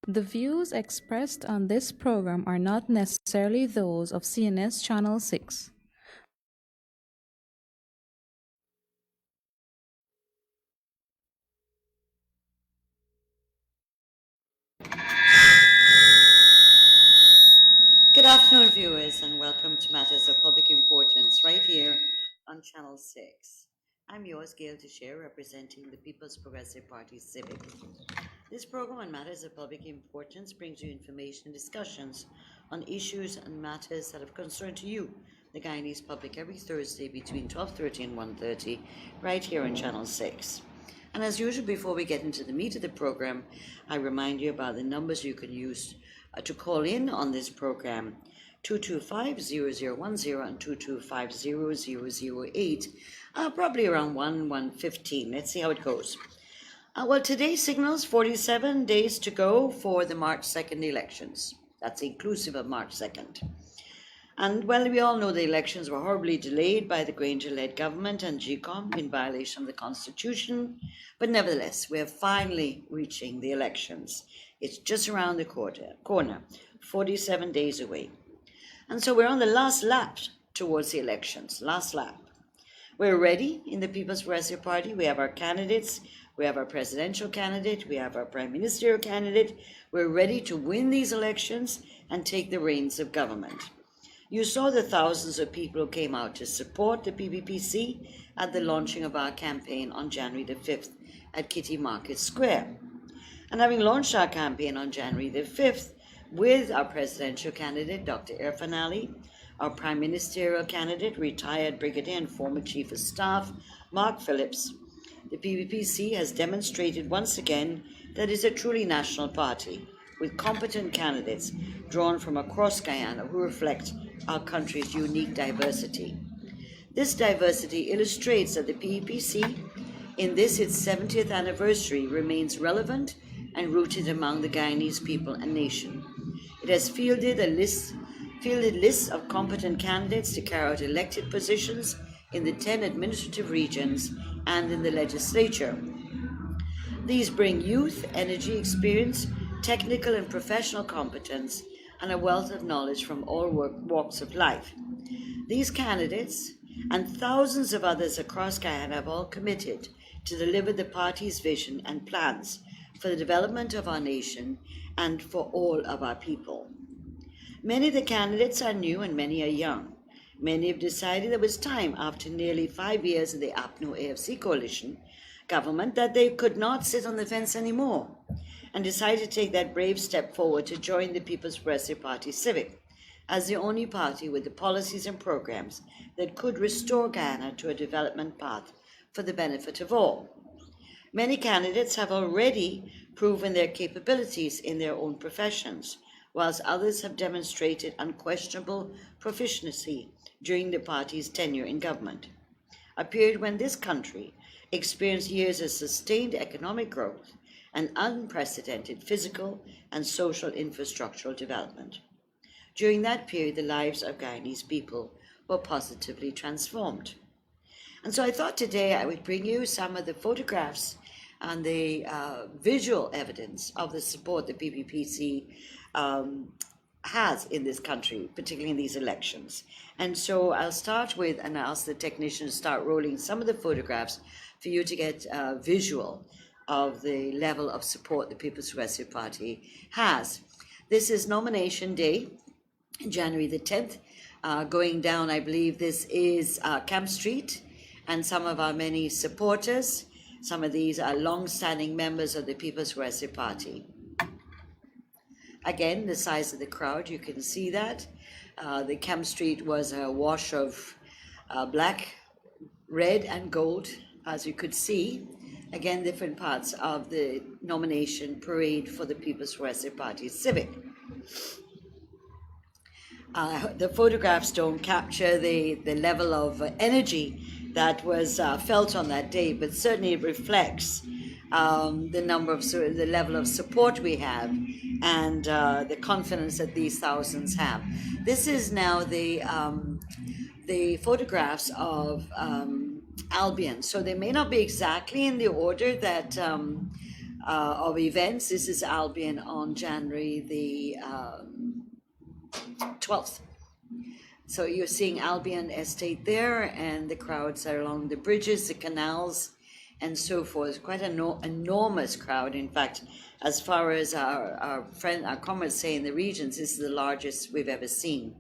The views expressed on this program are not necessarily those of CNS Channel 6. Good afternoon, viewers, and welcome to Matters of Public Importance right here on Channel 6. I'm yours, Gail Teixeira, representing the People's Progressive Party Civic. This program on Matters of Public Importance brings you information and discussions on issues and matters that of concern to you, the Guyanese public, every Thursday between 12:30 and 1:30, right here on Channel 6. And as usual, before we get into the meat of the program, I remind you about the numbers you can use to call in on this program: 225-0010 and 225-0008, probably around 1:15. Let's see how it goes. Well, today signals 47 days to go for the March 2nd elections. That's inclusive of March 2nd. And well, we all know the elections were horribly delayed by the Granger-led government and GCOM in violation of the Constitution. But nevertheless, we are finally reaching the elections. It's just around the corner, 47 days away. And so we're on the last lap towards the elections, last lap. We're ready in the People's Progressive Party. We have our candidates. We have our presidential candidate. We have our prime ministerial candidate. We're ready to win these elections and take the reins of government. You saw the thousands of people who came out to support the PPPC at the launching of our campaign on January the 5th at Kitty Market Square. And having launched our campaign on January the 5th with our presidential candidate, Dr. Irfan Ali, our prime ministerial candidate, retired brigadier and former chief of staff, Mark Phillips, the PPPC has demonstrated once again that it's a truly national party with competent candidates drawn from across Guyana who reflect our country's unique diversity. This diversity illustrates that the PPC, in this its 70th anniversary, remains relevant and rooted among the Guyanese people and nation. It has fielded lists of competent candidates to carry out elected positions in the 10 administrative regions and in the legislature. These bring youth, energy, experience, technical and professional competence, and a wealth of knowledge from all walks of life. These candidates and thousands of others across Guyana have all committed to deliver the party's vision and plans for the development of our nation and for all of our people. Many of the candidates are new and many are young. Many have decided it was time, after nearly 5 years of the APNU-AFC coalition government, that they could not sit on the fence anymore, and decided to take that brave step forward to join the People's Progressive Party Civic as the only party with the policies and programs that could restore Guyana to a development path for the benefit of all. Many candidates have already proven their capabilities in their own professions, whilst others have demonstrated unquestionable proficiency during the party's tenure in government, a period when this country experienced years of sustained economic growth and unprecedented physical and social infrastructural development. During that period, the lives of Guyanese people were positively transformed. And so I thought today I would bring you some of the photographs and the visual evidence of the support the PPPC has in this country, particularly in these elections. And so I'll start with, and I'll ask the technician to start rolling some of the photographs for you to get a visual of the level of support the People's Progressive Party has. This is nomination day, January the 10th. Going down, I believe this is Camp Street, and some of our many supporters. Some of these are long-standing members of the People's Progressive Party. Again, the size of the crowd, you can see that. The Camp Street was a wash of black, red, and gold, as you could see. Again, different parts of the nomination parade for the People's Progressive Party Civic. The photographs don't capture the level of energy that was felt on that day, but certainly it reflects the level of support we have and the confidence that these thousands have. This is now the photographs of Albion. So they may not be exactly in the order that of events. This is Albion on January the 12th. So you're seeing Albion Estate there, and the crowds are along the bridges, the canals, and so forth. Quite an enormous crowd. In fact, as far as our comrades say in the regions, this is the largest we've ever seen.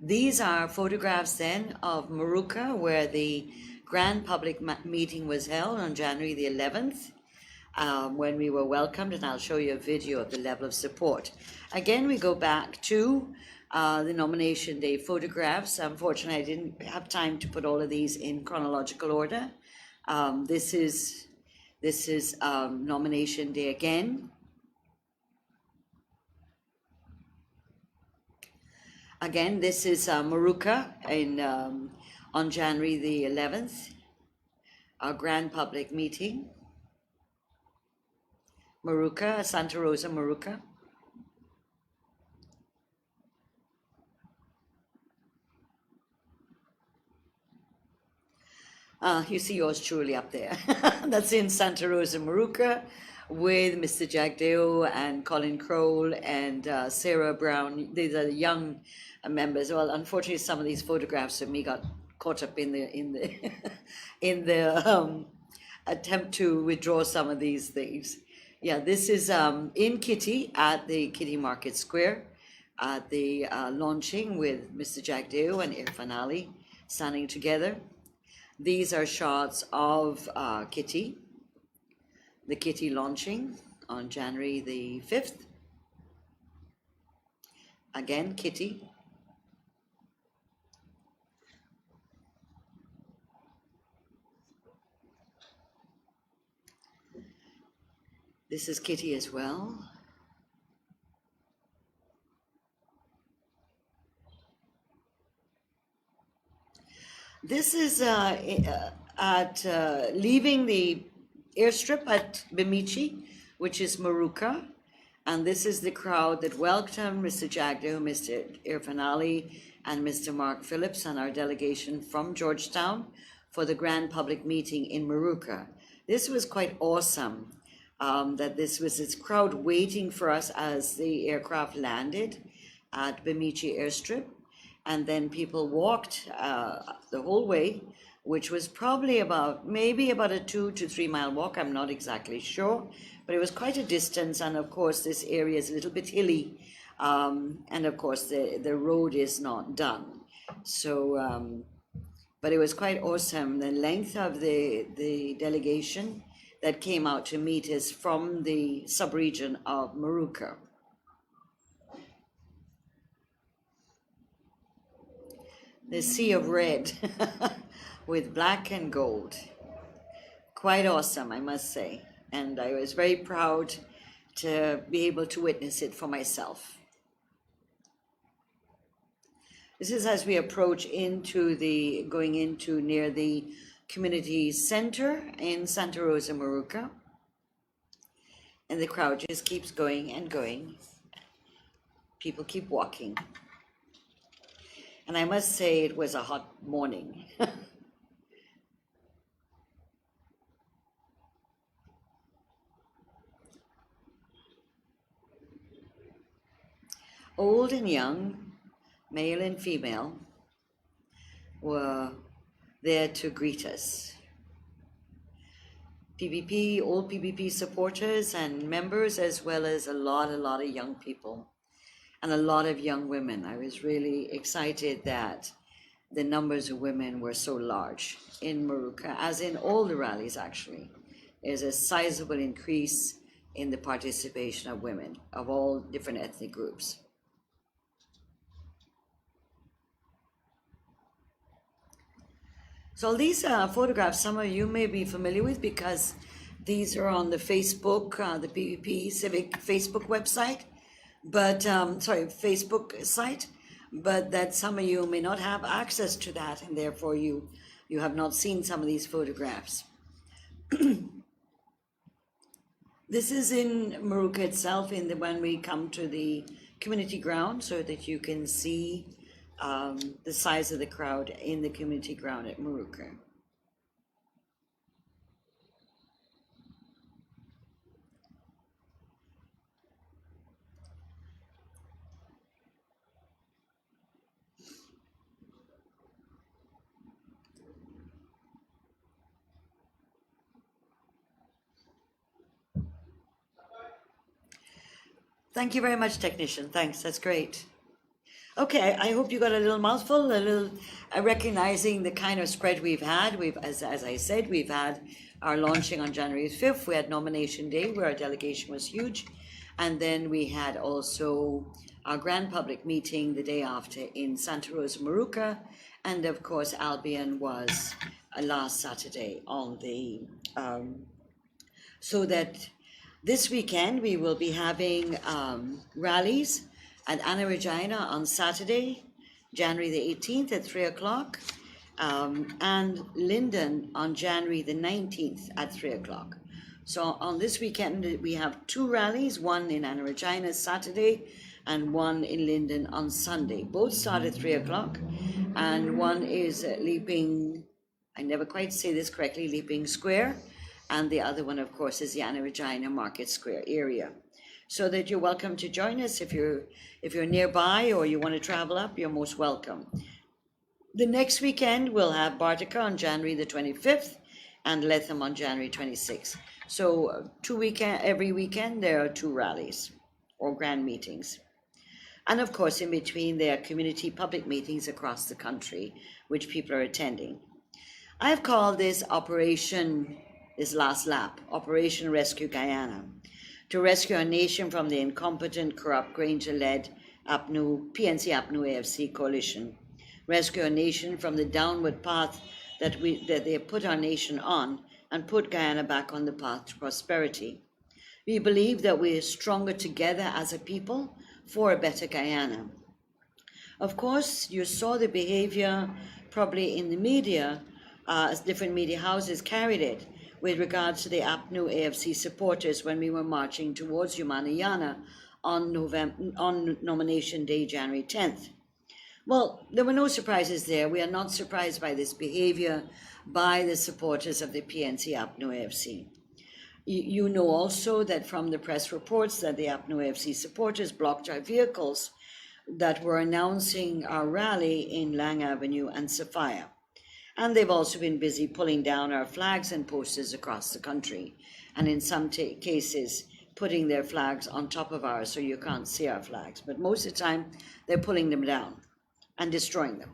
These are photographs then of Maruka, where the grand public meeting was held on January the 11th. When we were welcomed, and I'll show you a video of the level of support. Again, we go back to the nomination day photographs. Unfortunately, I didn't have time to put all of these in chronological order. This is nomination day again. Again, this is Maruka on January the 11th, our grand public meeting. Maruka, Santa Rosa, Maruka. You see yours truly up there. That's in Santa Rosa, Maruka, with Mr. Jagdeo and Colin Crowell and Sarah Brown. These are the young members. Well, unfortunately, some of these photographs of me got caught up in the attempt to withdraw some of these things. Yeah, this is in Kitty at the Kitty Market Square at the launching with Mr. Jagdeo and Irfan Ali standing together. These are shots of Kitty, the Kitty launching on January the 5th. Again, Kitty. This is Kitty as well. This is at leaving the airstrip at Bemidji, which is Maruka. And this is the crowd that welcomed Mr. Jagdeo, Mr. Irfan Ali, and Mr. Mark Phillips and our delegation from Georgetown for the grand public meeting in Maruka. This was quite awesome. That this was this crowd waiting for us as the aircraft landed at Bemidji airstrip, and then people walked the whole way, which was probably maybe about a 2 to 3 mile walk. I'm not exactly sure, but it was quite a distance. And of course, this area is a little bit hilly, and of course the road is not done. So, but it was quite awesome. The length of the delegation that came out to meet us from the sub-region of Maruka. The sea of red with black and gold. Quite awesome, I must say. And I was very proud to be able to witness it for myself. This is as we approach going into near the community center in Santa Rosa, Maruka. And the crowd just keeps going and going. People keep walking. And I must say it was a hot morning. Old and young, male and female, were there to greet us. PPP, old PPP supporters and members, as well as a lot of young people and a lot of young women. I was really excited that the numbers of women were so large in Maruka, as in all the rallies actually. There's a sizable increase in the participation of women of all different ethnic groups. So these photographs, some of you may be familiar with because these are on the Facebook, the PPP Civic Facebook website, but Facebook site, but that some of you may not have access to that, and therefore you have not seen some of these photographs. This is in Maruka itself, when we come to the community ground, so that you can see the size of the crowd in the community ground at Moorooka. Thank you very much, technician. Thanks, that's great. Okay, I hope you got a little mouthful, a little recognizing the kind of spread we've had. As I said, we've had our launching on January 5th. We had nomination day where our delegation was huge. And then we had also our grand public meeting the day after in Santa Rosa, Moorooka. And of course, Albion was last Saturday on the, so that this weekend we will be having rallies at Anna Regina on Saturday, January the 18th at 3 o'clock, and Linden on January the 19th at 3 o'clock. So on this weekend, we have two rallies, one in Anna Regina Saturday and one in Linden on Sunday. Both start at 3 o'clock, and one is Leaping, I never quite say this correctly, Leaping Square, and the other one, of course, is the Anna Regina Market Square area. So that you're welcome to join us. If you're nearby or you want to travel up, you're most welcome. The next weekend we'll have Bartica on January the 25th and Lethem on January 26th. So every weekend there are two rallies or grand meetings. And of course, in between there are community public meetings across the country, which people are attending. I've called this last lap, Operation Rescue Guyana, to rescue our nation from the incompetent, corrupt, Granger-led PNC APNU AFC coalition, rescue our nation from the downward path that they put our nation on, and put Guyana back on the path to prosperity. We believe that we are stronger together as a people for a better Guyana. Of course, you saw the behavior probably in the media, as different media houses carried it, with regards to the APNU AFC supporters when we were marching towards Umanayana on nomination day, January 10th. Well, there were no surprises there. We are not surprised by this behavior by the supporters of the PNC APNU AFC. You know also that from the press reports that the APNU AFC supporters blocked our vehicles that were announcing our rally in Lang Avenue and Sophia. And they've also been busy pulling down our flags and posters across the country, and in some cases putting their flags on top of ours so you can't see our flags. But most of the time they're pulling them down and destroying them.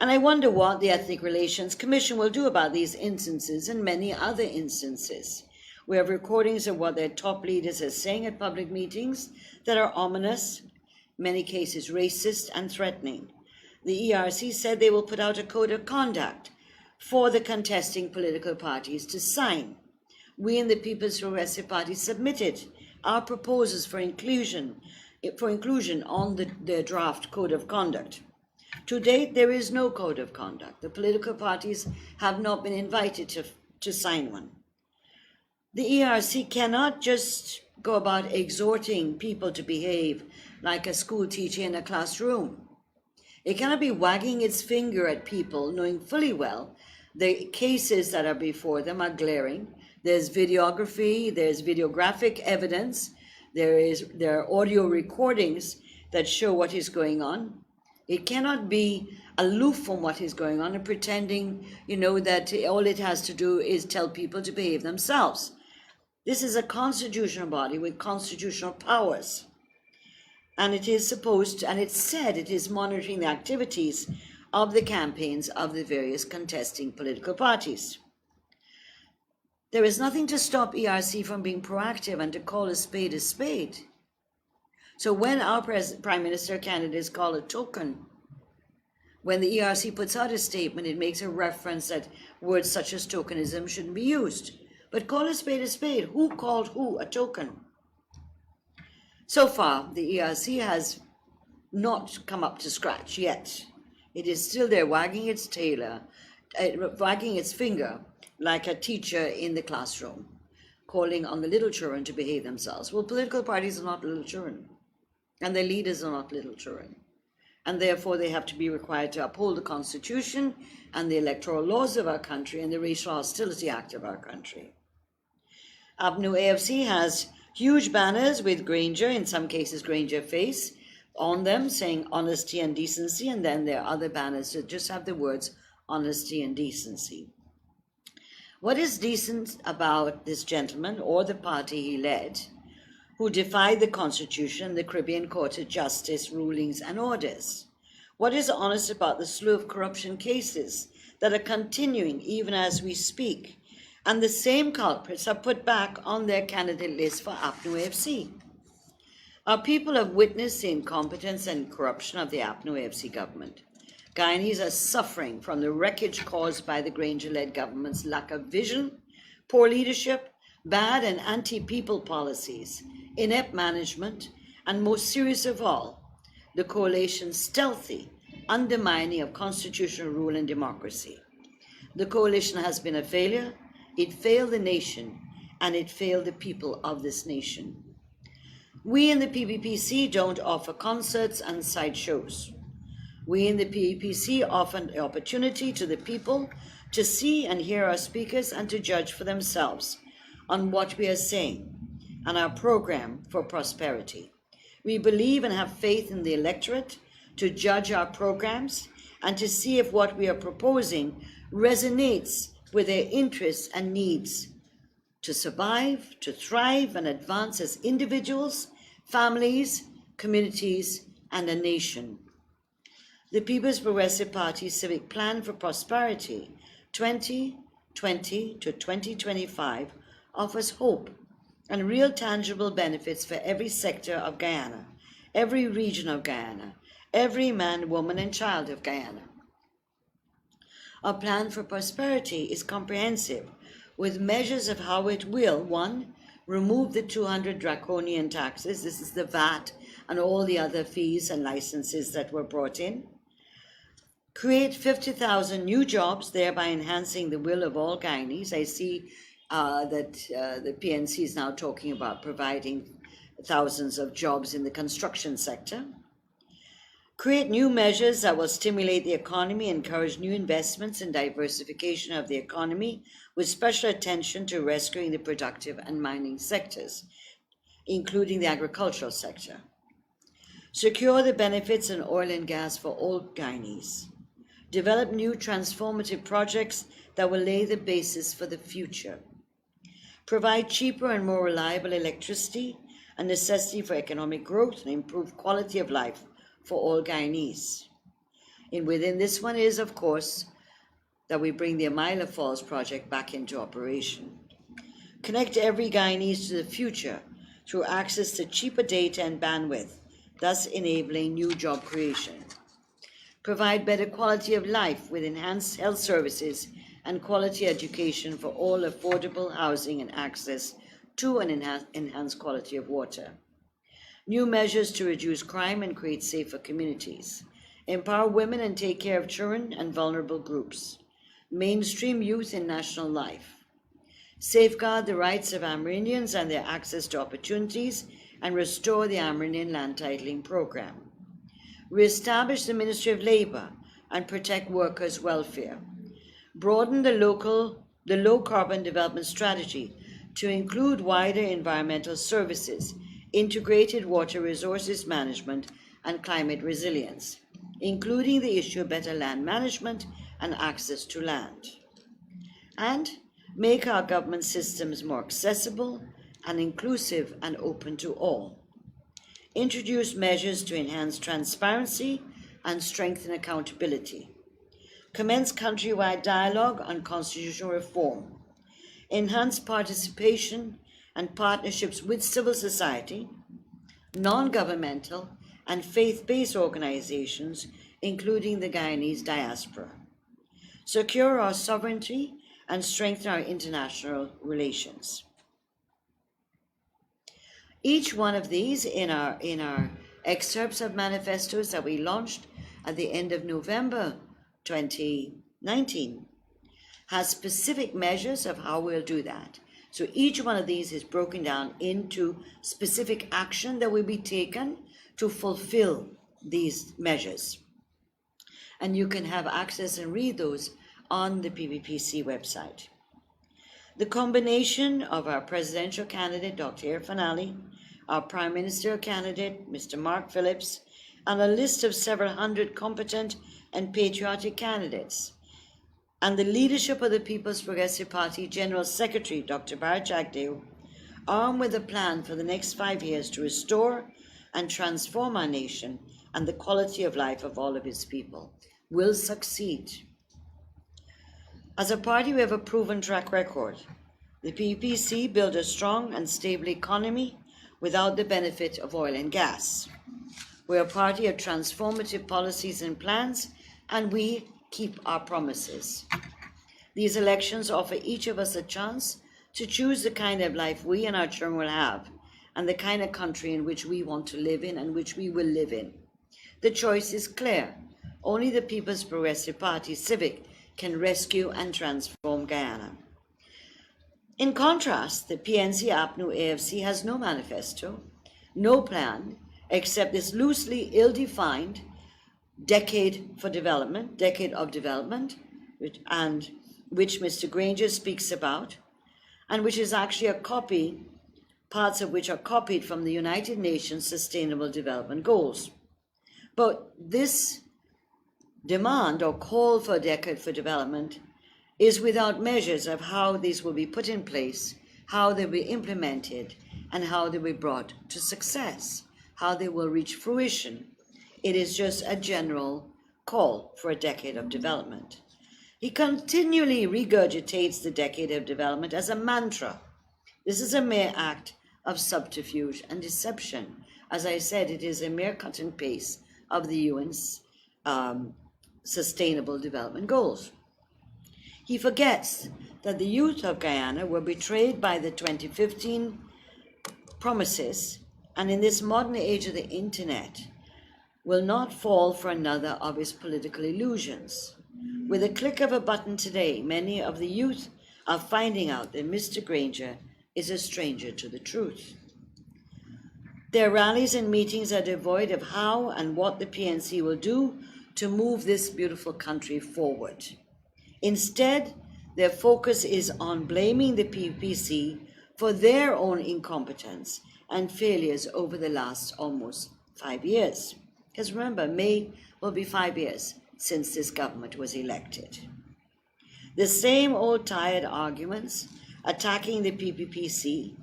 And I wonder what the Ethnic Relations Commission will do about these instances and many other instances. We have recordings of what their top leaders are saying at public meetings that are ominous, many cases racist and threatening. The ERC said they will put out a code of conduct for the contesting political parties to sign. We in the People's Progressive Party submitted our proposals for inclusion on the draft code of conduct. To date, there is no code of conduct. The political parties have not been invited to sign one. The ERC cannot just go about exhorting people to behave like a school teacher in a classroom. It cannot be wagging its finger at people, knowing fully well the cases that are before them are glaring. There's videography, there's videographic evidence, there are audio recordings that show what is going on. It cannot be aloof from what is going on and pretending, that all it has to do is tell people to behave themselves. This is a constitutional body with constitutional powers. And it is it's said it is monitoring the activities of the campaigns of the various contesting political parties. There is nothing to stop ERC from being proactive and to call a spade a spade. So when our Prime Minister candidate is called a token, when the ERC puts out a statement, it makes a reference that words such as tokenism shouldn't be used. But call a spade a spade. Who called who a token? So far, the ERC has not come up to scratch yet. It is still there wagging its tail, wagging its finger like a teacher in the classroom, calling on the little children to behave themselves. Well, political parties are not little children, and their leaders are not little children. and therefore they have to be required to uphold the Constitution and the electoral laws of our country and the Racial Hostility Act of our country. APNU AFC has huge banners with Granger, in some cases Granger face, on them saying honesty and decency, and then there are other banners that just have the words honesty and decency. What is decent about this gentleman or the party he led, who defied the Constitution and the Caribbean Court of Justice rulings and orders? What is honest about the slew of corruption cases that are continuing even as we speak, and the same culprits are put back on their candidate list for APNU AFC? Our people have witnessed the incompetence and corruption of the APNU AFC government. Guyanese are suffering from the wreckage caused by the Granger-led government's lack of vision, poor leadership, bad and anti-people policies, inept management, and most serious of all, the coalition's stealthy undermining of constitutional rule and democracy. The coalition has been a failure. It failed the nation, and it failed the people of this nation. We in the PPPC don't offer concerts and sideshows. We in the PPPC offer an opportunity to the people to see and hear our speakers and to judge for themselves on what we are saying and our program for prosperity. We believe and have faith in the electorate to judge our programs and to see if what we are proposing resonates with their interests and needs to survive, to thrive, and advance as individuals, families, communities, and a nation. The People's Progressive Party's Civic Plan for Prosperity 2020 to 2025 offers hope and real tangible benefits for every sector of Guyana, every region of Guyana, every man, woman, and child of Guyana. Our plan for prosperity is comprehensive, with measures of how it will, 1, remove the 200 draconian taxes. This is the VAT and all the other fees and licenses that were brought in. Create 50,000 new jobs, thereby enhancing the will of all Guyanese. I see that the PNC is now talking about providing thousands of jobs in the construction sector. Create new measures that will stimulate the economy, encourage new investments and diversification of the economy, with special attention to rescuing the productive and mining sectors, including the agricultural sector. Secure the benefits in oil and gas for all Guyanese. Develop new transformative projects that will lay the basis for the future. Provide cheaper and more reliable electricity, a necessity for economic growth and improved quality of life for all Guyanese. And within this one is, of course, that we bring the Amila Falls project back into operation. Connect every Guyanese to the future through access to cheaper data and bandwidth, thus enabling new job creation. Provide better quality of life with enhanced health services and quality education for all, affordable housing and access to an enhanced quality of water. New measures to reduce crime and create safer communities. Empower women and take care of children and vulnerable groups. Mainstream youth in national life. Safeguard the rights of Amerindians and their access to opportunities, and restore the Amerindian land titling program. Reestablish the Ministry of Labor and protect workers' welfare. Broaden the low carbon development strategy to include wider environmental services, integrated water resources management, and climate resilience, including the issue of better land management and access to land. And make our government systems more accessible and inclusive and open to all. Introduce measures to enhance transparency and strengthen accountability. Commence countrywide dialogue on constitutional reform. Enhance participation and partnerships with civil society, non-governmental and faith-based organizations, including the Guyanese diaspora. Secure our sovereignty and strengthen our international relations. Each one of these in our excerpts of manifestos that we launched at the end of November 2019 has specific measures of how we'll do that. So each one of these is broken down into specific action that will be taken to fulfill these measures. And you can have access and read those on the PPPC website. The combination of our presidential candidate, Dr. Irfan Ali, our Prime Minister candidate, Mr. Mark Phillips, and a list of several hundred competent and patriotic candidates, and the leadership of the People's Progressive Party General Secretary, Dr. Bharat Jagdeo, armed with a plan for the next 5 years to restore and transform our nation and the quality of life of all of its people, will succeed. As a party, we have a proven track record. The PPC built a strong and stable economy without the benefit of oil and gas. We're a party of transformative policies and plans, and we keep our promises. These elections offer each of us a chance to choose the kind of life we and our children will have, and the kind of country in which we want to live in and which we will live in. The choice is clear. Only the People's Progressive Party Civic can rescue and transform Guyana. In contrast, the PNC-APNU AFC has no manifesto, no plan, except this loosely ill-defined decade of development, and which Mr. Granger speaks about, and which is actually a copy, parts of which are copied from the United Nations Sustainable Development Goals. But this demand or call for a decade for development is without measures of how these will be put in place, how they will be implemented, and how they will be brought to success, how they will reach fruition. It is just a general call for a decade of development. He continually regurgitates the decade of development as a mantra. This is a mere act of subterfuge and deception. As I said, it is a mere cut and paste of the UN's Sustainable Development Goals. He forgets that the youth of Guyana were betrayed by the 2015 promises, and in this modern age of the internet, will not fall for another of his political illusions. With a click of a button today, many of the youth are finding out that Mr. Granger is a stranger to the truth. Their rallies and meetings are devoid of how and what the PNC will do to move this beautiful country forward. Instead, their focus is on blaming the PPC for their own incompetence and failures over the last almost 5 years. Because remember, May will be 5 years since this government was elected. The same old tired arguments attacking the PPPC,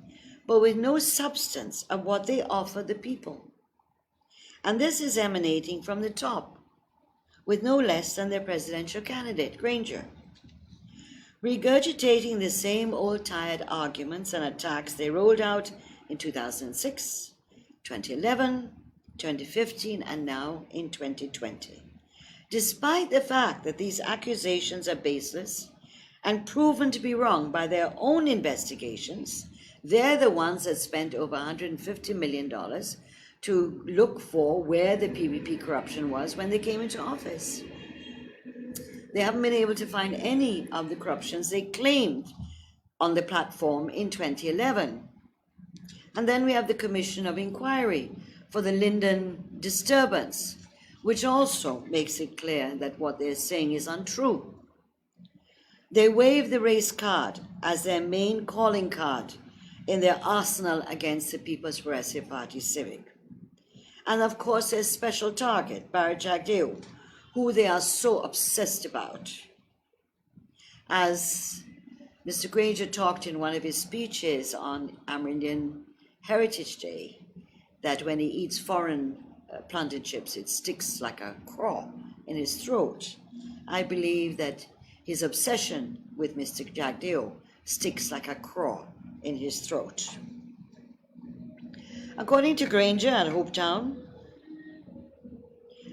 but with no substance of what they offer the people. And this is emanating from the top, with no less than their presidential candidate, Granger. Regurgitating the same old tired arguments and attacks they rolled out in 2006, 2011, 2015, and now in 2020. Despite the fact that these accusations are baseless and proven to be wrong by their own investigations, they're the ones that spent over $150 million to look for where the PPP corruption was when they came into office. They haven't been able to find any of the corruptions they claimed on the platform in 2011. And then we have the Commission of Inquiry for the Linden disturbance, which also makes it clear that what they're saying is untrue. They wave the race card as their main calling card in their arsenal against the People's Progressive Party Civic. And of course, their special target, Bharat Jagdeo, who they are so obsessed about. As Mr. Granger talked in one of his speeches on Amerindian Heritage Day, that when he eats foreign plantain chips, it sticks like a claw in his throat. I believe that his obsession with Mr. Jagdeo sticks like a claw in his throat. According to Granger at Hopetown,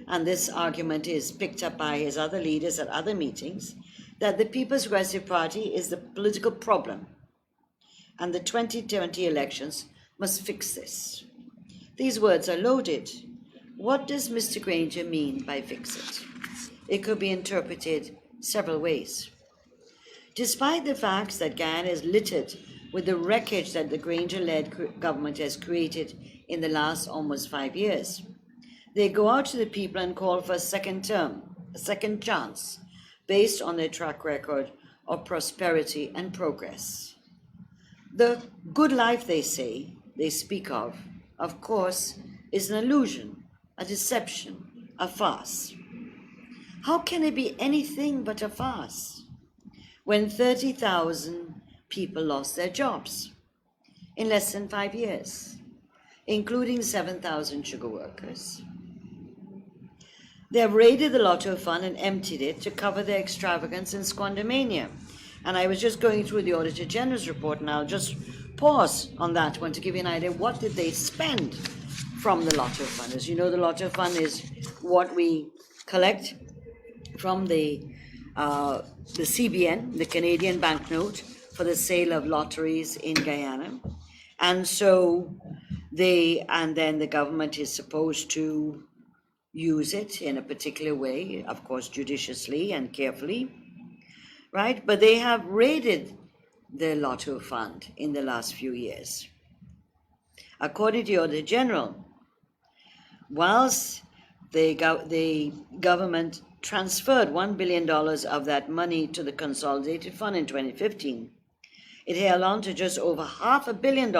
and this argument is picked up by his other leaders at other meetings, that the People's Progressive Party is the political problem, and the 2020 elections must fix this. These words are loaded. What does Mr. Granger mean by fix it? It could be interpreted several ways. Despite the facts that Guyana is littered with the wreckage that the Granger-led government has created in the last almost 5 years, They go out to the people and call for a second term, a second chance, based on their track record of prosperity and progress. The good life they say, they speak of course, is an illusion, a deception, a farce. How can it be anything but a farce when 30,000 people lost their jobs in less than 5 years, including 7,000 sugar workers? They have raided the Lotto Fund and emptied it to cover their extravagance and squandermania. And I was just going through the Auditor General's report, and I'll just pause on that one to give you an idea. What did they spend from the Lotto Fund? As you know, the Lotto Fund is what we collect from the CBN, the Canadian banknote, for the sale of lotteries in Guyana. And so then the government is supposed to use it in a particular way, of course, judiciously and carefully, right? But they have raided the Lotto Fund in the last few years. According to the Auditor General, whilst the government transferred $1 billion of that money to the Consolidated Fund in 2015, it held on to just over $500 million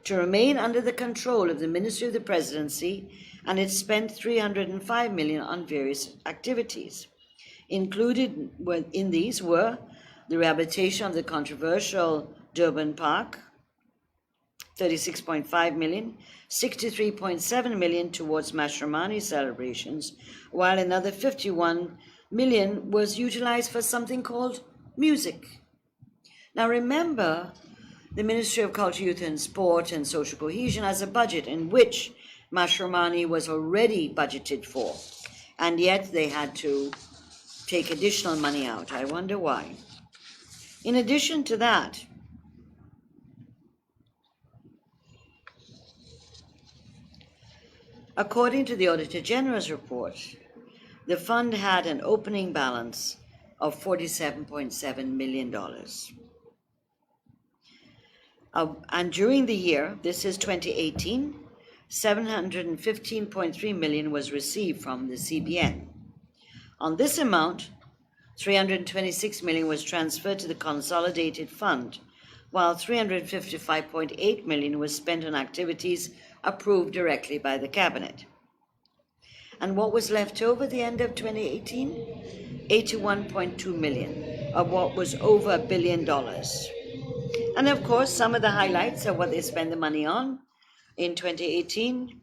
to remain under the control of the Ministry of the Presidency, and it spent $305 million on various activities. Included in these were the rehabilitation of the controversial Durban Park, $36.5 million, $63.7 million towards Mashramani celebrations, while another $51 million was utilized for something called music. Now remember, the Ministry of Culture, Youth and Sport and Social Cohesion has a budget in which Mashramani was already budgeted for, and yet they had to take additional money out. I wonder why. In addition to that, according to the Auditor General's report, the fund had an opening balance of $47.7 million. And during the year, this is 2018, $715.3 million was received from the CBN. On this amount, $326 million was transferred to the Consolidated Fund, while $355.8 million was spent on activities approved directly by the Cabinet. And what was left over at the end of 2018? $81.2 million of what was over $1 billion. And of course, some of the highlights of what they spend the money on in 2018,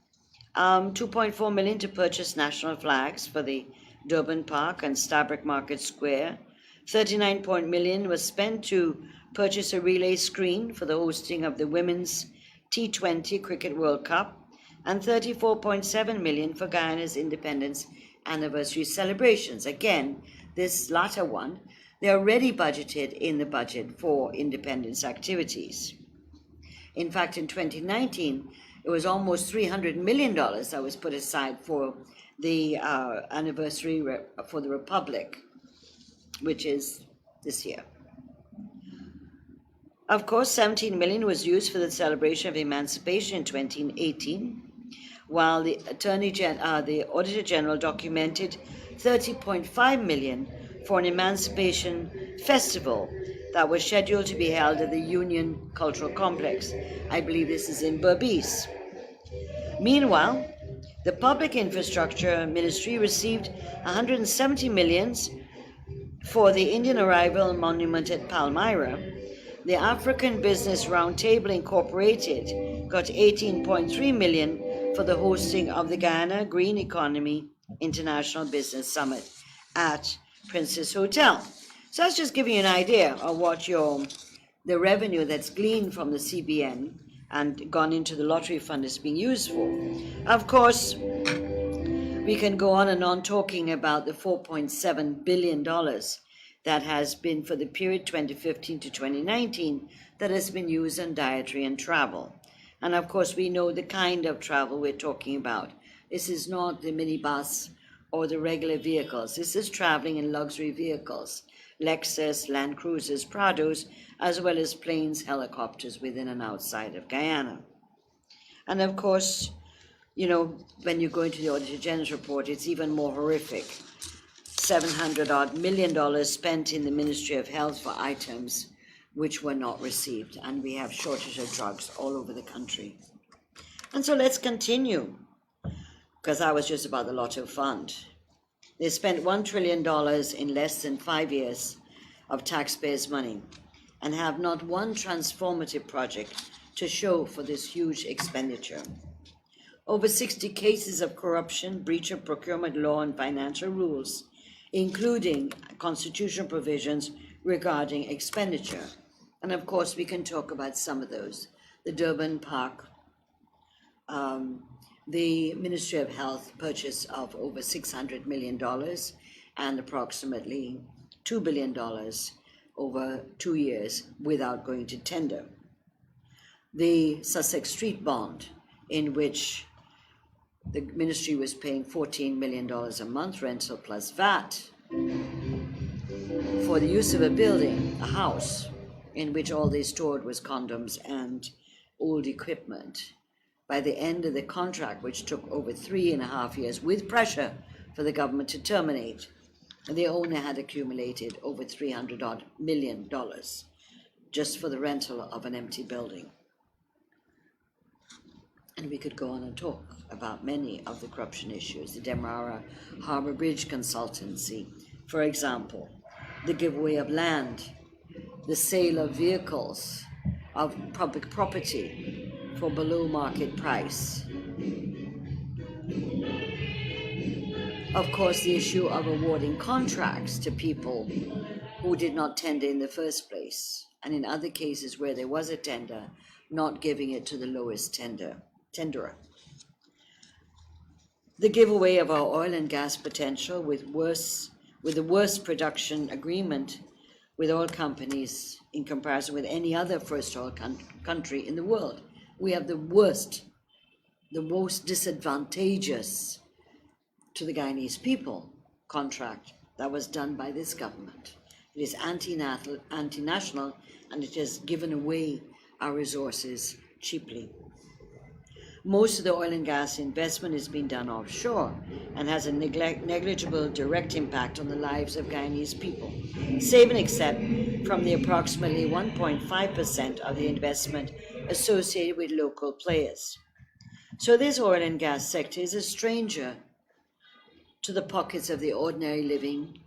$2.4 million to purchase national flags for the Durban Park and Stabroek Market Square. $39 million was spent to purchase a relay screen for the hosting of the Women's T20 Cricket World Cup, and $34.7 million for Guyana's independence anniversary celebrations. Again, this latter one, they are already budgeted in the budget for independence activities. In fact, in 2019, it was almost $300 million that was put aside for the anniversary for the Republic, which is this year. Of course, $17 million was used for the celebration of emancipation in 2018, while the Auditor General documented $30.5 million for an emancipation festival that was scheduled to be held at the Union Cultural Complex. I believe this is in Berbice. Meanwhile, the Public Infrastructure Ministry received $170 million for the Indian Arrival Monument at Palmyra. The African Business Roundtable Incorporated got $18.3 million for the hosting of the Guyana Green Economy International Business Summit at Princess Hotel. So that's just giving you an idea of what the revenue that's gleaned from the CBN and gone into the lottery fund is being used for. Of course, we can go on and on talking about the $4.7 billion that has been for the period 2015 to 2019 that has been used on dietary and travel. And of course, we know the kind of travel we're talking about. This is not the minibus or the regular vehicles. This is traveling in luxury vehicles, Lexus, Land Cruisers, Prados, as well as planes, helicopters within and outside of Guyana. And of course, You know, when you go into the Auditor General's report, it's even more horrific. $700 million spent in the Ministry of Health for items which were not received, and we have shortage of drugs all over the country. And so let's continue, because that was just about the Lotto Fund. They spent $1 trillion in less than 5 years of taxpayers' money and have not one transformative project to show for this huge expenditure. Over 60 cases of corruption, breach of procurement law and financial rules, including constitutional provisions regarding expenditure. And of course, we can talk about some of those. The Durban Park, the Ministry of Health purchase of over $600 million and approximately $2 billion over 2 years without going to tender. The Sussex Street bond, in which the ministry was paying $14 million a month rental plus VAT for the use of a building, a house, in which all they stored was condoms and old equipment. By the end of the contract, which took over 3.5 years, with pressure for the government to terminate, the owner had accumulated over $300 million just for the rental of an empty building. And we could go on and talk about many of the corruption issues. The Demerara Harbour Bridge Consultancy, for example, the giveaway of land, the sale of vehicles, of public property for below market price. Of course, the issue of awarding contracts to people who did not tender in the first place, and in other cases where there was a tender, not giving it to the lowest tenderer. The giveaway of our oil and gas potential with the worst production agreement with oil companies in comparison with any other first oil country in the world. We have the most disadvantageous to the Guyanese people contract that was done by this government. It is anti-national, and it has given away our resources cheaply. Most of the oil and gas investment is being done offshore and has a negligible direct impact on the lives of Guyanese people, save and except from the approximately 1.5% of the investment associated with local players. So this oil and gas sector is a stranger to the pockets of the ordinary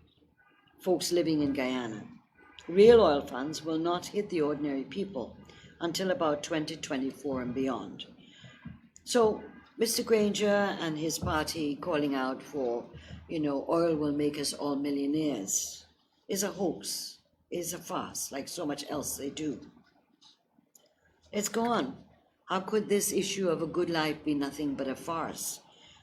folks living in Guyana. Real oil funds will not hit the ordinary people until about 2024 and beyond. So Mr. Granger and his party calling out for, oil will make us all millionaires is a hoax, is a farce, like so much else they do. Let's go on. How could this issue of a good life be nothing but a farce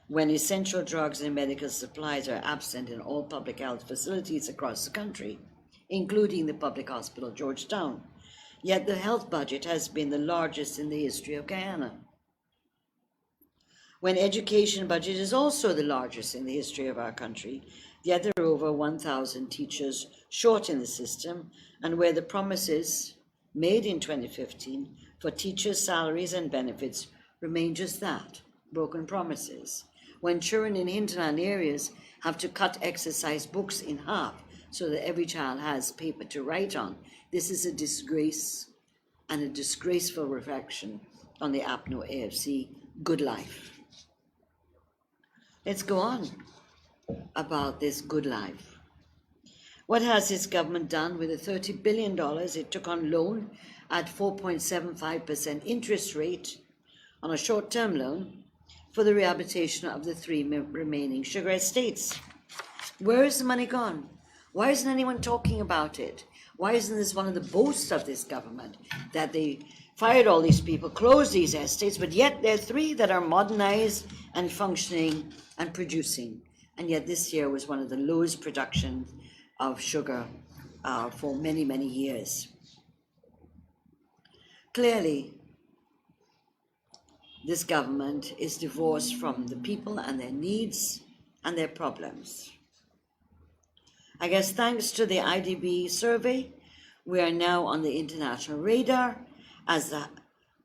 when essential drugs and medical supplies are absent in all public health facilities across the country, including the public hospital Georgetown? Yet the health budget has been the largest in the history of Guyana. When education budget is also the largest in the history of our country, yet there are over 1,000 teachers short in the system, and where the promises made in 2015 for teachers' salaries and benefits remain just that, broken promises. When children in hinterland areas have to cut exercise books in half so that every child has paper to write on, this is a disgrace and a disgraceful reflection on the APNO AFC good life. Let's go on about this good life. What has this government done with the $30 billion it took on loan at 4.75% interest rate on a short-term loan for the rehabilitation of the 3 remaining sugar estates? Where is the money gone? Why isn't anyone talking about it? Why isn't this one of the boasts of this government, that they fired all these people, closed these estates, but yet there are 3 that are modernized and functioning and producing, and yet this year was one of the lowest production of sugar for many, many years. Clearly, this government is divorced from the people and their needs and their problems. I guess thanks to the IDB survey, we are now on the international radar as the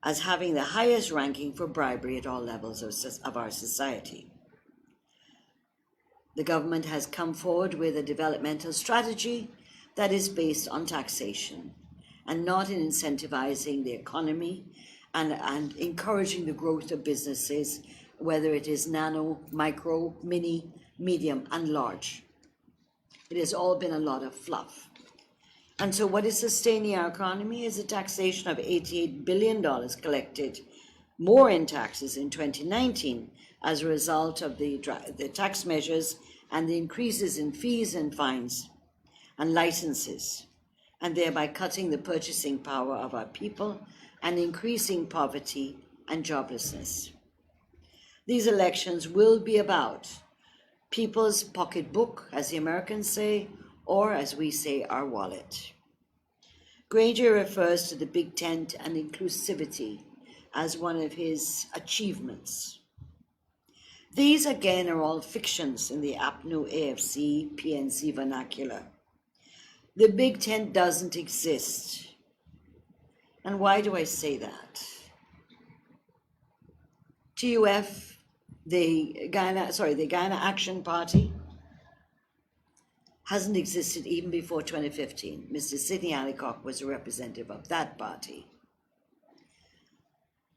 as having the highest ranking for bribery at all levels of our society. The government has come forward with a developmental strategy that is based on taxation and not in incentivizing the economy and encouraging the growth of businesses, whether it is nano, micro, mini, medium, and large. It has all been a lot of fluff. And so what is sustaining our economy is a taxation of $88 billion collected more in taxes in 2019 as a result of the tax measures and the increases in fees and fines and licenses, and thereby cutting the purchasing power of our people and increasing poverty and joblessness. These elections will be about people's pocketbook, as the Americans say, or as we say, our wallet. Granger refers to the Big Tent and inclusivity as one of his achievements. These, again, are all fictions in the APNU, AFC, PNC vernacular. The Big Tent doesn't exist. And why do I say that? TUF, the Guyana Action Party, hasn't existed even before 2015. Mr. Sidney Allicock was a representative of that party.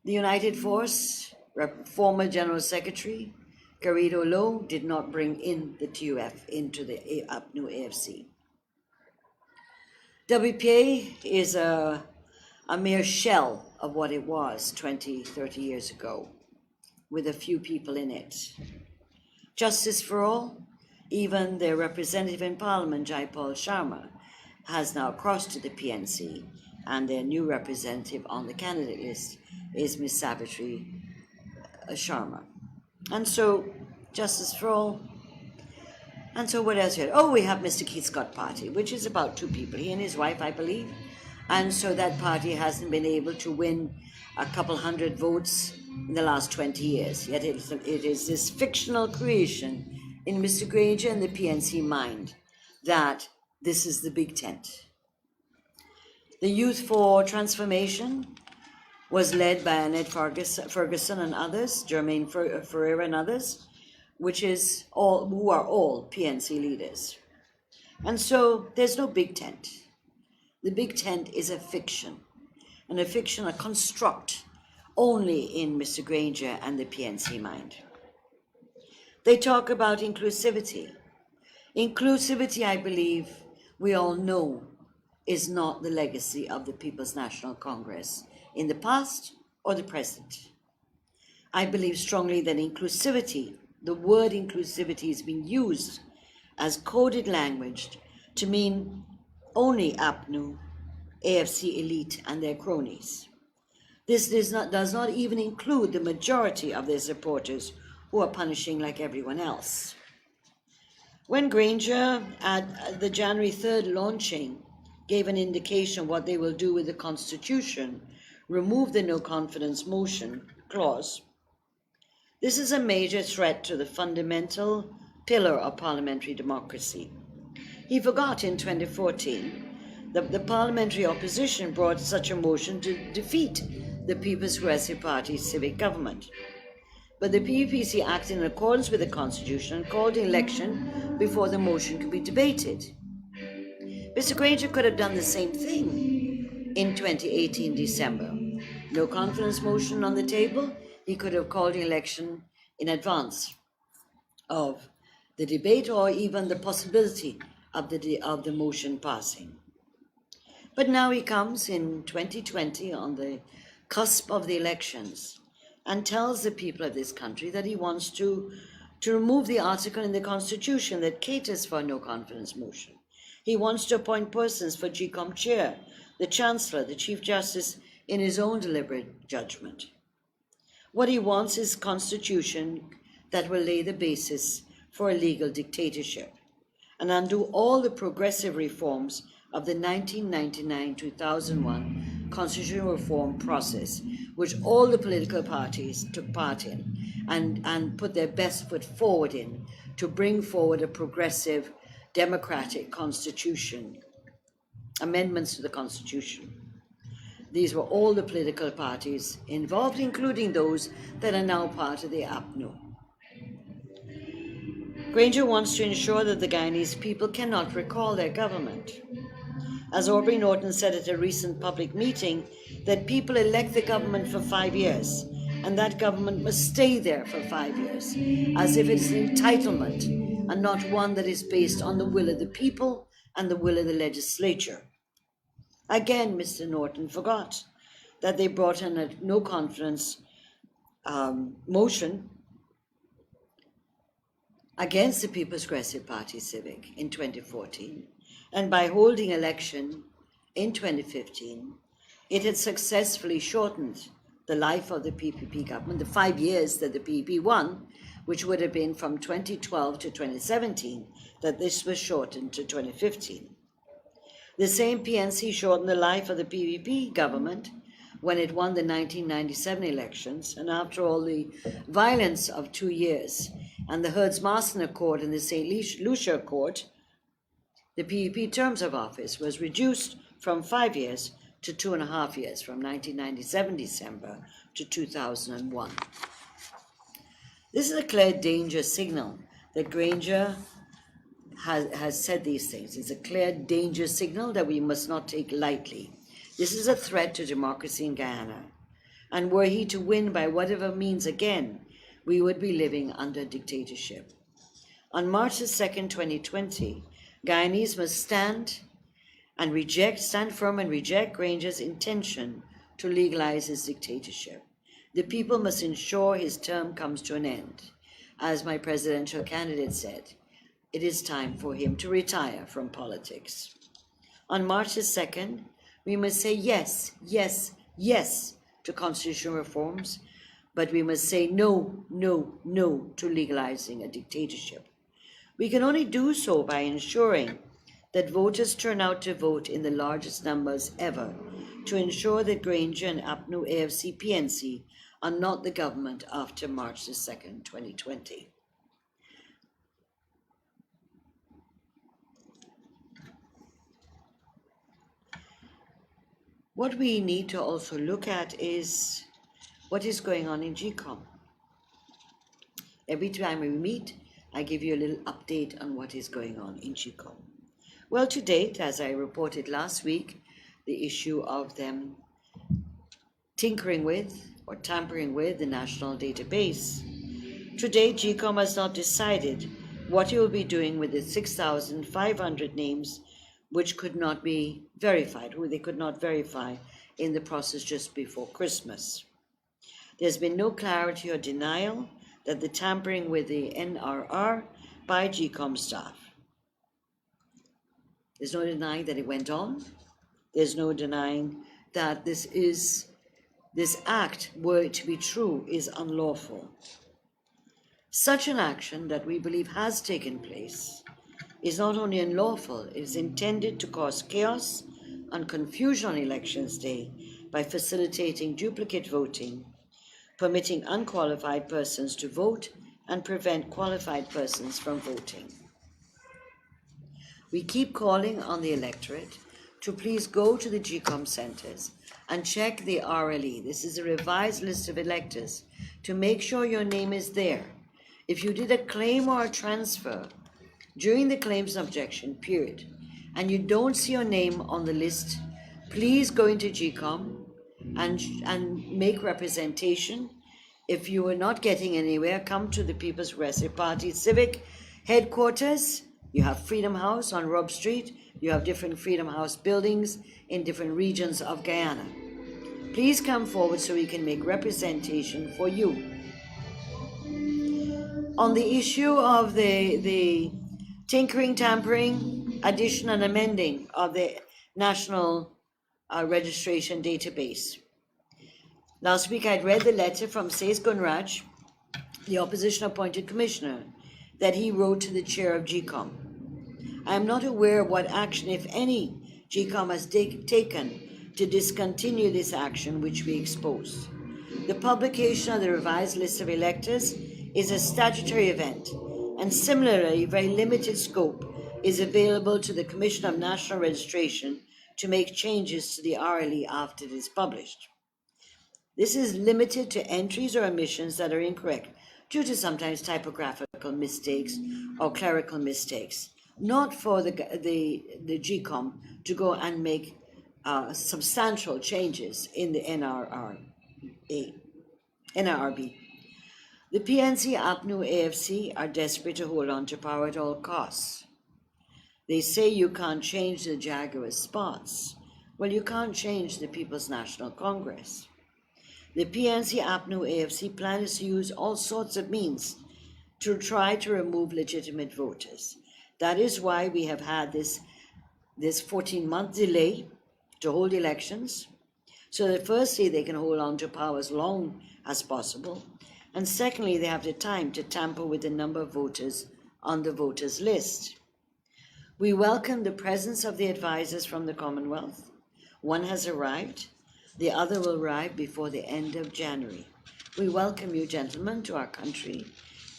The United Force, former General Secretary Garrido Lowe, did not bring in the TUF into the APNU AFC. WPA is a mere shell of what it was 20, 30 years ago, with a few people in it. Justice for All, even their representative in Parliament, Jaipal Sharma, has now crossed to the PNC, and their new representative on the candidate list is Ms. Savitri Sharma. And so, Justice for All. And so what else here? Oh, we have Mr. Keith Scott Party, which is about 2 people, he and his wife, I believe. And so that party hasn't been able to win a couple hundred votes in the last 20 years. Yet it is this fictional creation in Mr. Granger and the PNC mind that this is the Big Tent. The Youth for Transformation was led by Annette Ferguson and others, Jermaine Ferreira and others, who are all PNC leaders. And so there's no Big Tent. The Big Tent is a fiction, and a fiction, a construct, only in Mr. Granger and the PNC mind. They talk about inclusivity. Inclusivity, I believe, we all know, is not the legacy of the People's National Congress in the past or the present. I believe strongly that inclusivity, the word inclusivity, is being used as coded language to mean only APNU, AFC elite, and their cronies. This does not even include the majority of their supporters who are punishing like everyone else. When Granger, at the January 3rd launching, gave an indication of what they will do with the Constitution, remove the no confidence motion clause, this is a major threat to the fundamental pillar of parliamentary democracy. He forgot in 2014 that the parliamentary opposition brought such a motion to defeat the People's Progressive Party's civic government. But the PPC acted in accordance with the Constitution and called an election before the motion could be debated. Mr. Granger could have done the same thing in 2018 December. No confidence motion on the table, he could have called an election in advance of the debate or even the possibility of the motion passing. But now he comes in 2020 on the cusp of the elections and tells the people of this country that he wants to remove the article in the Constitution that caters for a no confidence motion. He wants to appoint persons for GCOM chair, the Chancellor, the Chief Justice, in his own deliberate judgment. What he wants is a constitution that will lay the basis for a legal dictatorship and undo all the progressive reforms of the 1999-2001 constitutional reform process, which all the political parties took part in and put their best foot forward in to bring forward a progressive democratic constitution, amendments to the Constitution. These were all the political parties involved, including those that are now part of the APNU. Granger wants to ensure that the Guyanese people cannot recall their government. As Aubrey Norton said at a recent public meeting, that people elect the government for 5 years, and that government must stay there for 5 years, as if it's an entitlement and not one that is based on the will of the people and the will of the legislature. Again, Mr. Norton forgot that they brought in a no confidence motion against the People's Progressive Party Civic in 2014, and by holding election in 2015, it had successfully shortened the life of the PPP government, the 5 years that the PPP won, which would have been from 2012 to 2017, that this was shortened to 2015. The same PNC shortened the life of the PPP government when it won the 1997 elections, and after all the violence of 2 years and the Herds-Marston Accord and the St. Lucia Accord, the PPP terms of office was reduced from 5 years to 2.5 years, from 1997 December to 2001. This is a clear danger signal that Granger has said these things. It's a clear danger signal that we must not take lightly. This is a threat to democracy in Guyana, and were he to win by whatever means again, we would be living under dictatorship. On March 2nd, 2020, Guyanese must stand firm and reject Granger's intention to legalize his dictatorship. The people must ensure his term comes to an end. As my presidential candidate said, it is time for him to retire from politics. On March 2nd, we must say yes, yes, yes to constitutional reforms, but we must say no, no, no to legalizing a dictatorship. We can only do so by ensuring that voters turn out to vote in the largest numbers ever to ensure that Granger and APNU AFC PNC are not the government after March 2nd, 2020. What we need to also look at is what is going on in GCOM. Every time we meet, I give you a little update on what is going on in GCOM. Well, to date, as I reported last week, the issue of them tinkering with or tampering with the national database. To date, GCOM has not decided what it will be doing with the 6,500 names which could not be verified, who they could not verify in the process just before Christmas. There's been no clarity or denial that the tampering with the NRR by GCOM staff. There's no denying that it went on. There's no denying that this act, were it to be true, is unlawful. Such an action that we believe has taken place is not only unlawful, it is intended to cause chaos and confusion on Elections Day by facilitating duplicate voting, permitting unqualified persons to vote, and prevent qualified persons from voting. We keep calling on the electorate to please go to the GCOM centers and check the RLE. This is a revised list of electors, to make sure your name is there. If you did a claim or a transfer during the claims and objection period, and you don't see your name on the list, please go into GCOM and make representation. If you are not getting anywhere, come to the People's Progressive Party Civic headquarters. You have Freedom House on Rob Street. You have different Freedom House buildings in different regions of Guyana. Please come forward so we can make representation for you. On the issue of the tinkering, tampering, addition and amending of the National Registration Database. Last week I'd read the letter from Says Gunraj, the opposition appointed commissioner, that he wrote to the chair of GCOM. I am not aware of what action, if any, GCOM has taken to discontinue this action which we exposed. The publication of the revised list of electors is a statutory event, and similarly, very limited scope is available to the Commission of National Registration to make changes to the RLE after it is published. This is limited to entries or omissions that are incorrect due to sometimes typographical mistakes or clerical mistakes, not for the GCOM to go and make substantial changes in the NRRB. The PNC, APNU, AFC are desperate to hold on to power at all costs. They say you can't change the Jaguar spots. Well, you can't change the People's National Congress. The PNC, APNU, AFC plan is to use all sorts of means to try to remove legitimate voters. That is why we have had this 14-month delay to hold elections, so that firstly they can hold on to power as long as possible, and secondly they have the time to tamper with the number of voters on the voters list. We welcome the presence of the advisors from the Commonwealth. One has arrived, the other will arrive before the end of January. We welcome you, gentlemen, to our country,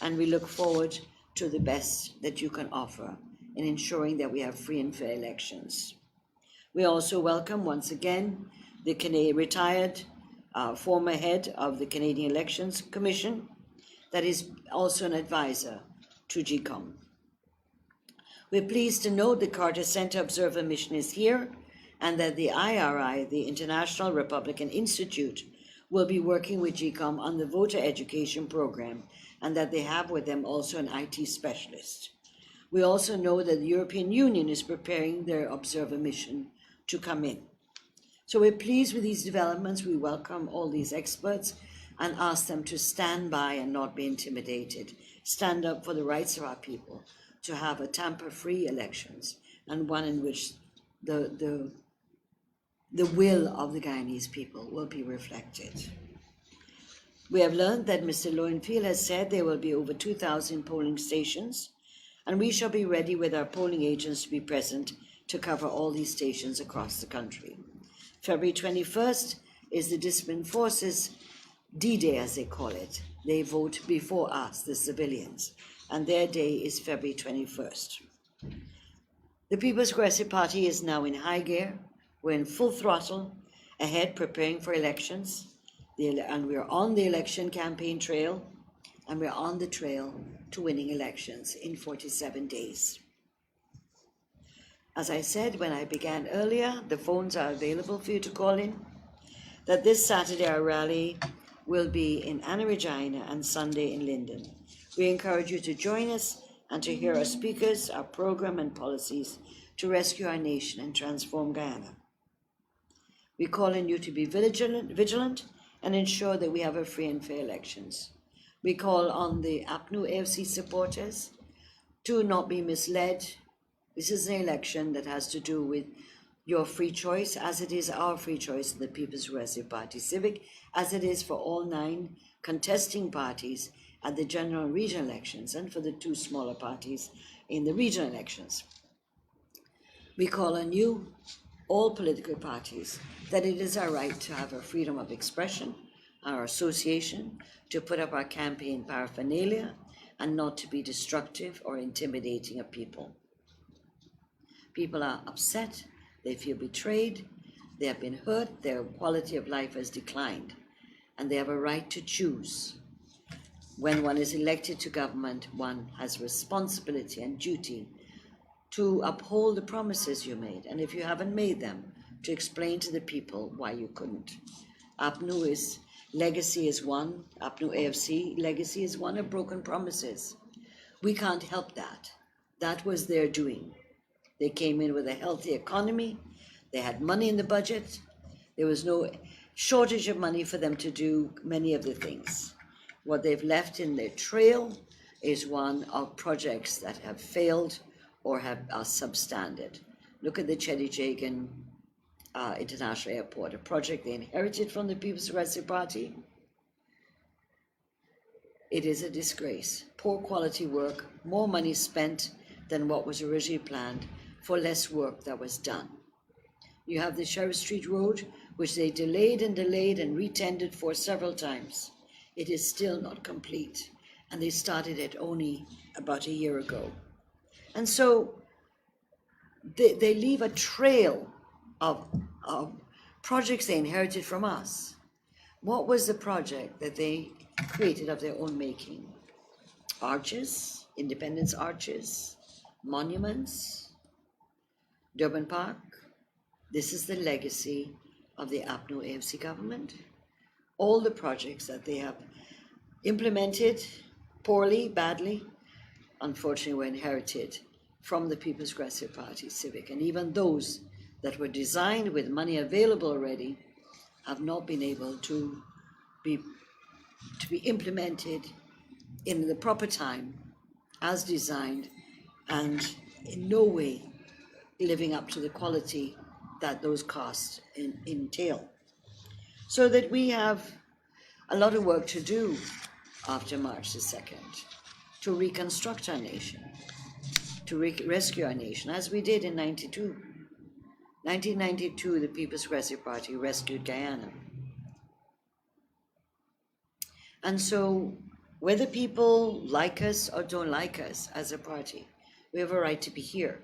and we look forward to the best that you can offer in ensuring that we have free and fair elections. We also welcome once again the retired former head of the Canadian Elections Commission that is also an advisor to GCOM. We're pleased to note the Carter Center Observer Mission is here and that the IRI, the International Republican Institute, will be working with GCOM on the voter education program and that they have with them also an IT specialist. We also know that the European Union is preparing their observer mission to come in. So we're pleased with these developments. We welcome all these experts and ask them to stand by and not be intimidated, stand up for the rights of our people to have a tamper-free elections and one in which the will of the Guyanese people will be reflected. We have learned that Mr. Lowenfield has said there will be over 2,000 polling stations, and we shall be ready with our polling agents to be present to cover all these stations across the country. February 21st is the Disciplined Forces D-Day, as they call it. They vote before us, the civilians, and their day is February 21st. The People's Progressive Party is now in high gear. We're in full throttle ahead, preparing for elections, and we're on the election campaign trail, and we're on the trail to winning elections in 47 days. As I said when I began earlier, the phones are available for you to call in, that this Saturday our rally will be in Anna Regina and Sunday in Linden. We encourage you to join us and to hear our speakers, our program and policies to rescue our nation and transform Guyana. We call on you to be vigilant and ensure that we have a free and fair elections. We call on the APNU AFC supporters to not be misled. This is an election that has to do with your free choice, as it is our free choice in the People's Progressive Party Civic, as it is for all 9 contesting parties at the general and regional elections, and for the 2 smaller parties in the regional elections. We call on you, all political parties, that it is our right to have our freedom of expression, our association, to put up our campaign paraphernalia, and not to be destructive or intimidating of people. People are upset, they feel betrayed, they have been hurt, their quality of life has declined, and they have a right to choose. When one is elected to government, one has responsibility and duty to uphold the promises you made, and if you haven't made them, to explain to the people why you couldn't. APNU's legacy is one, APNU AFC legacy is one of broken promises. We can't help that. That was their doing. They came in with a healthy economy, they had money in the budget, there was no shortage of money for them to do many of the things. What they've left in their trail is one of projects that have failed or are substandard. Look at the Chedijagan International Airport, a project they inherited from the People's Progressive Party. It is a disgrace. Poor quality work, more money spent than what was originally planned for less work that was done. You have the Sheriff Street Road, which they delayed and retendered for several times. It is still not complete, and they started it only about a year ago. And so they leave a trail of projects they inherited from us. What was the project that they created of their own making? Arches, Independence Arches, monuments, Durban Park. This is the legacy of the APNO AFC government. All the projects that they have implemented poorly, badly, unfortunately were inherited from the People's Progressive Party Civic. And even those that were designed with money available already have not been able to be implemented in the proper time as designed, and in no way living up to the quality that those costs entail. So that we have a lot of work to do after March the 2nd to reconstruct our nation, to rescue our nation, as we did in 92. 1992, the People's Progressive Party rescued Guyana. And so, whether people like us or don't like us as a party, we have a right to be here.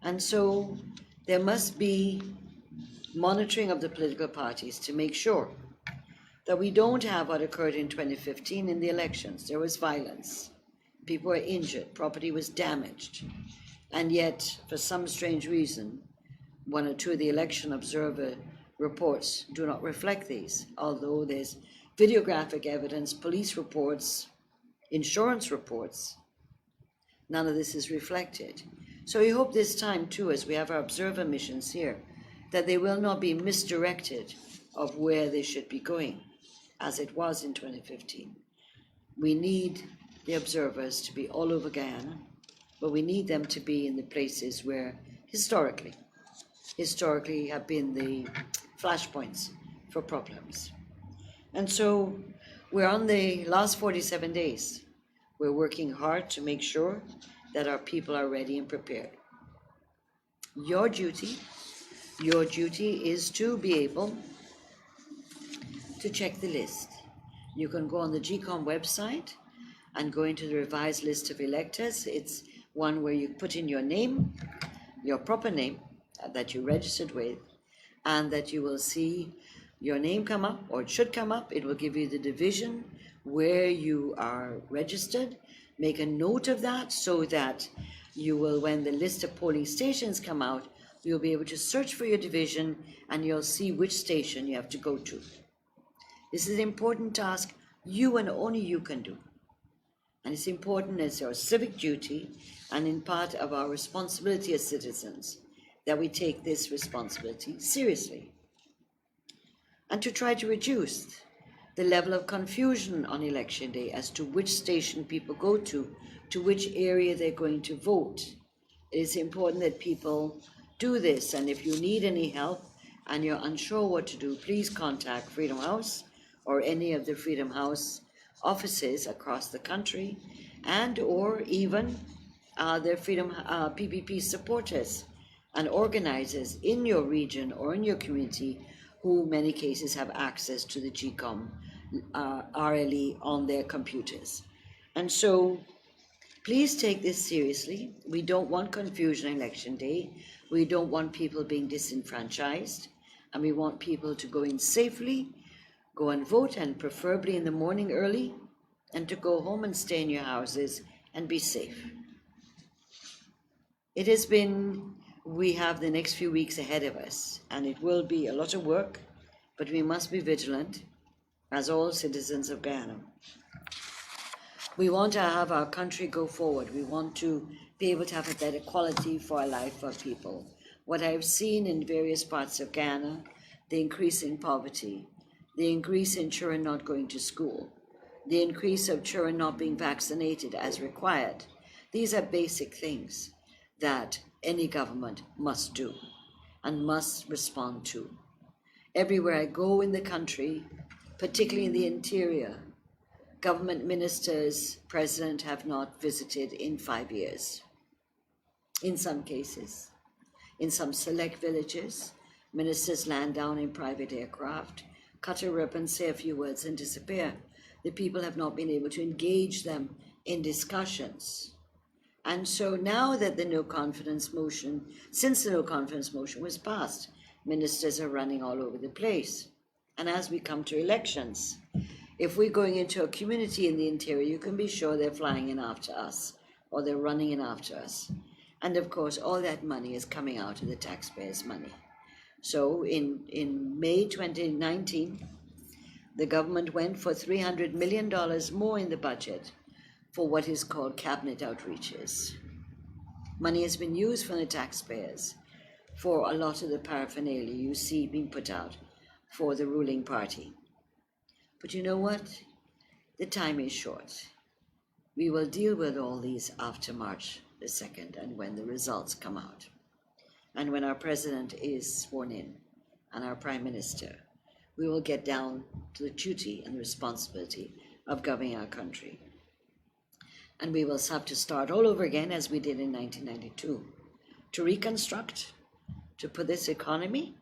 And so, there must be monitoring of the political parties to make sure that we don't have what occurred in 2015 in the elections. There was violence, people were injured, property was damaged, and yet, for some strange reason, one or two of the election observer reports do not reflect these, although there's videographic evidence, police reports, insurance reports. None of this is reflected. So we hope this time too, as we have our observer missions here, that they will not be misdirected of where they should be going, as it was in 2015. We need the observers to be all over Guyana, but we need them to be in the places where historically have been the flashpoints for problems. And so we're on the last 47 days. We're working hard to make sure that our people are ready and prepared. Your duty is to be able to check the list. You can go on the GCOM website and go into the revised list of electors. It's one where you put in your name, your proper name that you registered with, and that you will see your name come up, or it should come up. It will give you the division where you are registered. Make a note of that so that you will, when the list of polling stations come out, you'll be able to search for your division and you'll see which station you have to go to. This is an important task you and only you can do. And it's important as our civic duty and in part of our responsibility as citizens that we take this responsibility seriously. And to try to reduce the level of confusion on election day as to which station people go to which area they're going to vote. It is important that people do this, and if you need any help and you're unsure what to do, please contact Freedom House or any of the Freedom House offices across the country, and or even the Freedom PPP supporters and organizers in your region or in your community who in many cases have access to the GCOM RLE on their computers. And so please take this seriously. We don't want confusion on election day. We don't want people being disenfranchised, and we want people to go in safely, go and vote, and preferably in the morning early, and to go home and stay in your houses and be safe. It has been, we have the next few weeks ahead of us, and it will be a lot of work, but we must be vigilant as all citizens of Guyana. We want to have our country go forward. We want to be able to have a better quality for our life for people. What I've seen in various parts of Guyana, the increase in poverty, the increase in children not going to school, the increase of children not being vaccinated as required. These are basic things that any government must do and must respond to. Everywhere I go in the country, particularly in the interior, government ministers, president have not visited in 5 years. In some cases, in some select villages, ministers land down in private aircraft, cut a ribbon, say a few words and disappear. The people have not been able to engage them in discussions. And so now that the no confidence motion, since the no confidence motion was passed, Ministers are running all over the place. And as we come to elections, if we're going into a community in the interior, you can be sure they're flying in after us or they're running in after us. And of course, all that money is coming out of the taxpayers' money. So in May 2019, the government went for $300 million more in the budget for what is called cabinet outreaches. Money has been used from the taxpayers for a lot of the paraphernalia you see being put out for the ruling party. But you know what? The time is short. We will deal with all these after March the 2nd and when the results come out. And when our president is sworn in and our prime minister, we will get down to the duty and responsibility of governing our country. And we will have to start all over again as we did in 1992 to reconstruct, to put this economy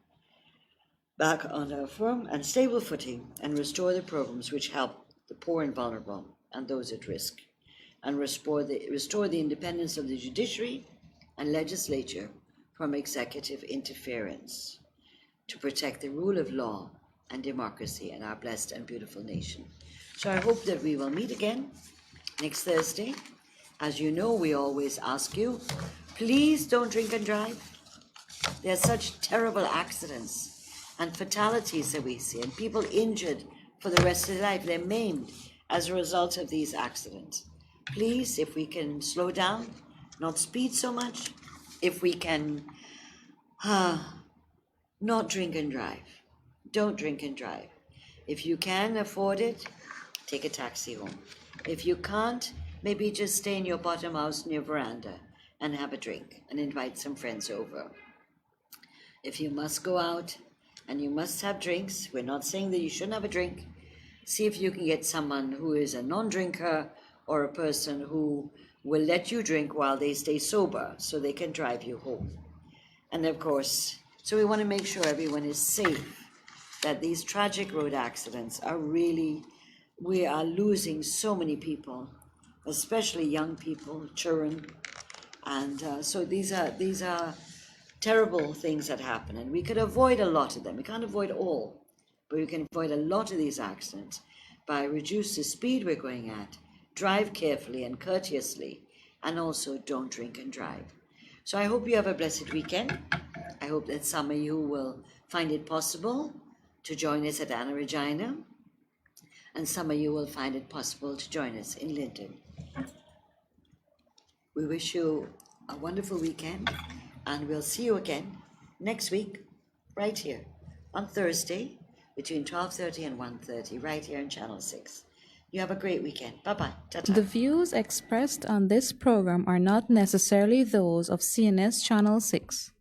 back on a firm and stable footing and restore the programs which help the poor and vulnerable and those at risk, and restore the independence of the judiciary and legislature from executive interference, to protect the rule of law and democracy in our blessed and beautiful nation. So I hope that we will meet again next Thursday. As you know, we always ask you, please don't drink and drive. There are such terrible accidents and fatalities that we see, and people injured for the rest of their life. They're maimed as a result of these accidents. Please, if we can slow down, not speed so much, if we can not drink and drive, don't drink and drive. If you can afford it, take a taxi home. If you can't, maybe just stay in your bottom house in your veranda and have a drink and invite some friends over. If you must go out and you must have drinks, we're not saying that you shouldn't have a drink. See if you can get someone who is a non-drinker or a person who will let you drink while they stay sober so they can drive you home. And of course, so we want to make sure everyone is safe, that these tragic road accidents are really, we are losing so many people, especially young people, children. And so these are terrible things that happen, and we could avoid a lot of them. We can't avoid all, but we can avoid a lot of these accidents by reduce the speed we're going at, drive carefully and courteously, and also don't drink and drive. So I hope you have a blessed weekend. I hope that some of you will find it possible to join us at Anna Regina, and some of you will find it possible to join us in Linton. We wish you a wonderful weekend, and we'll see you again next week, right here, on Thursday, between 12:30 and 1:30, right here on Channel 6. You have a great weekend. Bye-bye. Ta-ta. The views expressed on this program are not necessarily those of CNS Channel 6.